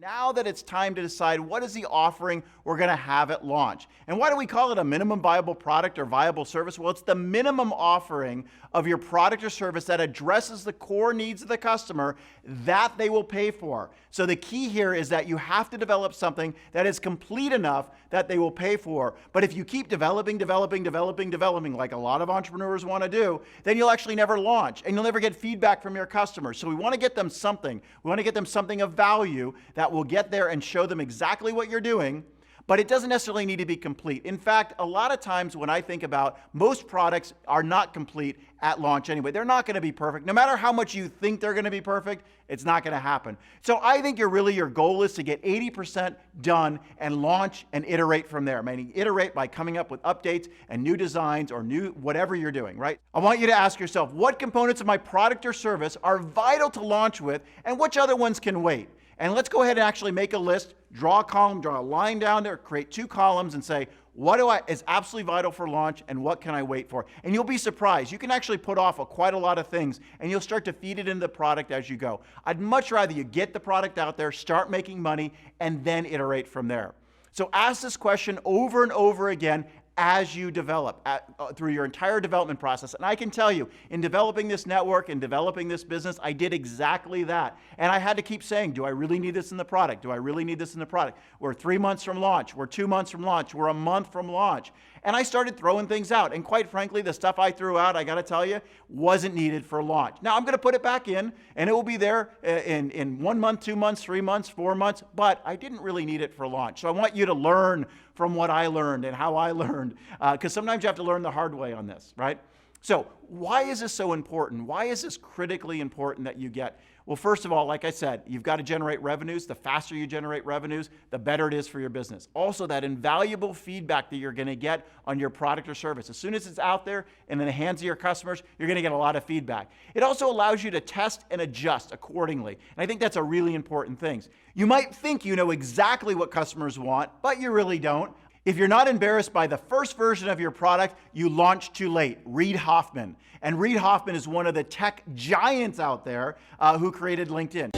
Now that it's time to decide what is the offering we're going to have at launch. And why do we call it a minimum viable product or viable service? Well, it's the minimum offering of your product or service that addresses the core needs of the customer that they will pay for. So the key here is that you have to develop something that is complete enough that they will pay for. But if you keep developing like a lot of entrepreneurs want to do, then you'll actually never launch and you'll never get feedback from your customers. So we want to get them something. We want to get them something of value that will get there and show them exactly what you're doing, but it doesn't necessarily need to be complete. In fact, a lot of times when I think about most products are not complete at launch anyway. They're not going to be perfect. No matter how much you think they're going to be perfect, it's not going to happen. So I think your goal is to get 80% done and launch and iterate from there. Meaning iterate by coming up with updates and new designs or new whatever you're doing, right? I want you to ask yourself, what components of my product or service are vital to launch with and which other ones can wait? And let's go ahead and actually make a list, draw a column, draw a line down there, create 2 columns and say, what is absolutely vital for launch and what can I wait for? And you'll be surprised. You can actually put off quite a lot of things and you'll start to feed it into the product as you go. I'd much rather you get the product out there, start making money, and then iterate from there. So ask this question over and over again as you develop through your entire development process. And I can tell you, in developing this network and developing this business, I did exactly that. And I had to keep saying, do I really need this in the product? Do I really need this in the product? We're 3 months from launch. We're 2 months from launch. We're a month from launch. And I started throwing things out. And quite frankly, the stuff I threw out, I got to tell you, wasn't needed for launch. Now I'm going to put it back in and it will be there in 1 month, 2 months, 3 months, 4 months, but I didn't really need it for launch. So I want you to learn from what I learned and how I learned, because sometimes you have to learn the hard way on this, right? So why is this so important? Why is this critically important that you get? Well, first of all, like I said, you've got to generate revenues. The faster you generate revenues, the better it is for your business. Also, that invaluable feedback that you're going to get on your product or service. As soon as it's out there and in the hands of your customers, you're going to get a lot of feedback. It also allows you to test and adjust accordingly. And I think that's a really important thing. You might think you know exactly what customers want, but you really don't. If you're not embarrassed by the first version of your product, you launched too late. Reid Hoffman. And Reid Hoffman is one of the tech giants out there who created LinkedIn.